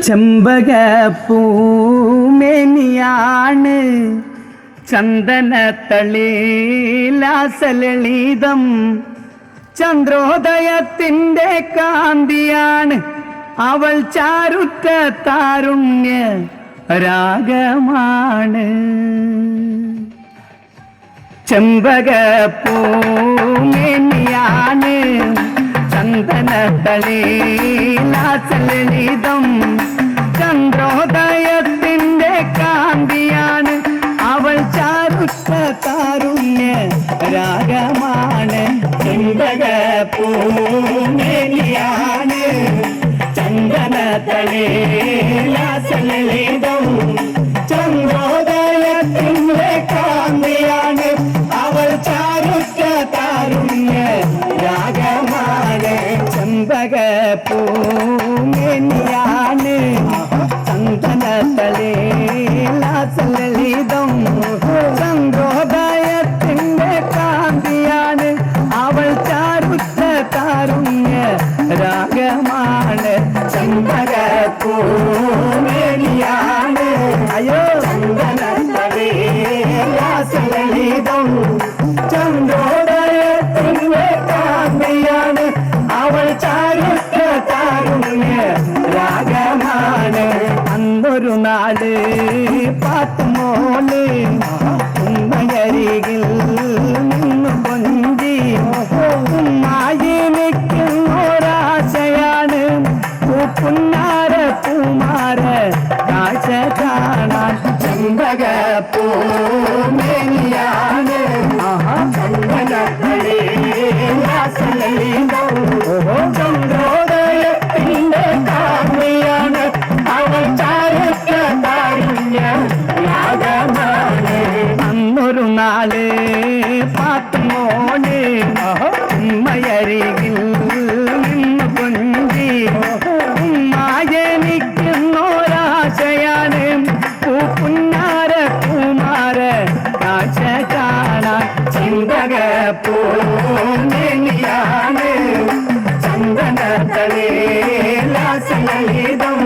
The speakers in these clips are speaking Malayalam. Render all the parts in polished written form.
ചെമ്പകപ്പൂമേനിയാണ് ചന്ദനത്തളിലാസലളിതം ചന്ദ്രോദയത്തിൻ്റെ കാന്തിയാണ് അവൾ ചാരുറ്റ താരുണ്യ രാഗമാണ്. ചെമ്പകപ്പൂമേനിയാണ് ചന്ദനത്തളിലാസലളിതം ചന്ദ്രോദയത്തിൻ്റെ കാന്തിയാണ് അവൾ ചാരുറ്റ താരുണ്യ രാഗമാണ്. ചെമ്പകപ്പൂമേനിയാണ് ചന്ദനത്തളിലാസലളിതം ചന്ദ്രോദയത്തിൻ്റെ കാന്തിയാണ് അവൾ ചാരുറ്റ താരുണ്യ രാഗമാണ്. ചെമ്പകപ്പൂമേനിയാണ് ചന്ദനത്തളിലാസലളിതം ചന്ദ്രോദയത്തിൻ്റെ കാന്തിയാണ് അവൾ ചാരുറ്റ താരുണ്യ രാഗമാണ്. ചെമ്പകപ്പൂമേനിയാണ് ചന്ദനത്തളിലാസലളിതം ചന്ദ്രോദയത്തിൻ്റെ കാന്തിയാണ് അവൾ ചാരുറ്റ താരുണ്യ രാഗമാണ്. അന്നൊരു നാട് പാത്തുമോള് ഉമ്മയരികിൽ നിന്നു കൊഞ്ചി ഉമ്മായി നിൽക്കുന്നൊരാശയാണ് പൂപ്പുന്നാര പൂമാര കാഴ്ച കാണാൻ. ചെമ്പകപ്പൂമേനിയാണ് ചന്ദനത്തളിലാസലളിതം ചന്ദ്രോദയത്തിൻ്റെ കാന്തിയാണ് അവൾ ചാരുറ്റ താരുണ്യ രാഗമാണ്. അന്നൊരു നാള് പാത്തുമോള് ഉമ്മയരികിൽ നിന്ന് കൊഞ്ചി ഉമ്മായി നിൽക്കുന്നൊരാശയാണ് പൂപ്പുന്നാര പൂമാര കാഴ്ച കാണാൻ. ചെമ്പകപ്പൂമേനിയാണ് ചന്ദനത്തളിലാസലളിതം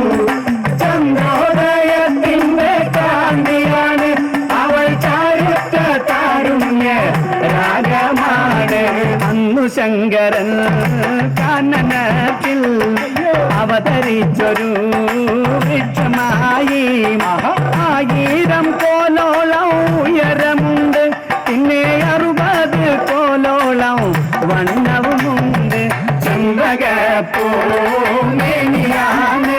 ചന്ദ്രോദയത്തിൻ്റെ കാന്തിയാണ് അവൾ ചാരുറ്റ താരുണ്യ രാഗമാണ്. അന്നു ശങ്കരൻ കാനനത്തിൽ അവതരിച്ചൊരു വൃക്ഷമായി 1000 കോലോളം ഉയരമുണ്ട് പിന്നെ 60 കോലോളം വണ്ണവുമുണ്ട്. ചെമ്പകപ്പൂമേനിയാണ്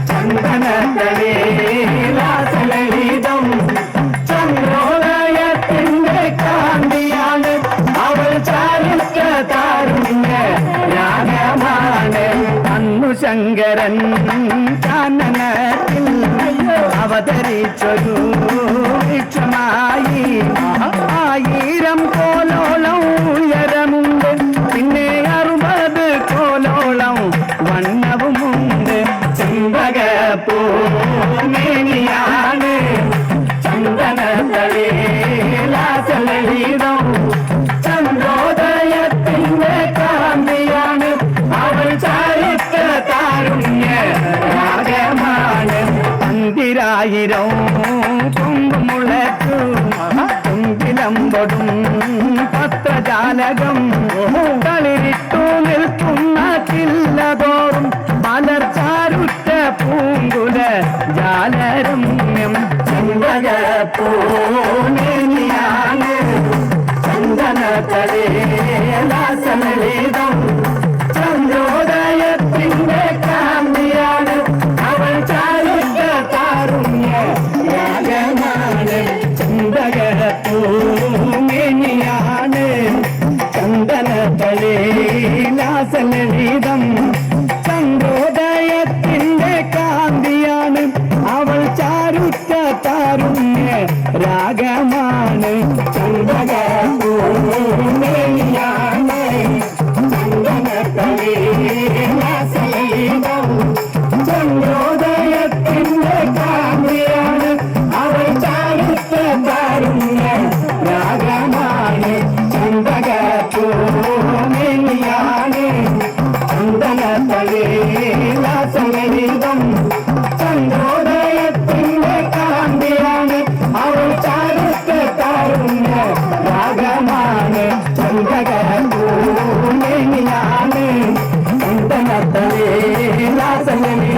ചന്ദനത്തളിലാസലളിതം ചന്ദ്രോദയത്തിൻ്റെ കാന്തിയാണ് അവൾ ചാരുറ്റ താരുണ്യ രാഗമാണ്. അന്നു ശങ്കരൻ കാനനത്തിൽ അവതരിച്ചൊരു വൃക്ഷമായി 1000 കോലോളം ഉയരമുണ്ട് പിന്നെ 60 കോലോളം വണ്ണവുമുണ്ട്. ചെമ്പകപ്പൂമേനിയാണ് ചന്ദനത്തളിലാസലളിതം ചന്ദ്രോദയത്തിൻ്റെ കാന്തിയാണ് അവൾ ചാരുറ്റ താരുണ്യ രാഗമാണ്. 10,000 കൊമ്പുമുളച്ചു കൊമ്പിലമ്പൊടും പത്രജാലകം കളിരിട്ടു നിൽക്കുന്ന ചില്ലതോറും മലർച്ചാരുറ്റ പൂങ്കുല ജാലരമ്യം. ചെമ്പകപ്പൂമേനിയാണ് ചന്ദനത്തളിലാസലളിതം ചന്ദ്രോദയത്തിൻ്റെ കാന്തിയാണ് അവൾ ചാരുറ്റ താരുണ്യ രാഗമാണ്. ചെമ്പകപ്പൂമേനിയാണ് ചന്ദനത്തളിലാസലളിതം ചന്ദ്രോദയത്തിൻ്റെ കാന്തിയാണ് അവൾ ചാരുറ്റ താരുണ്യ രാഗമാണ്. ദാസനെ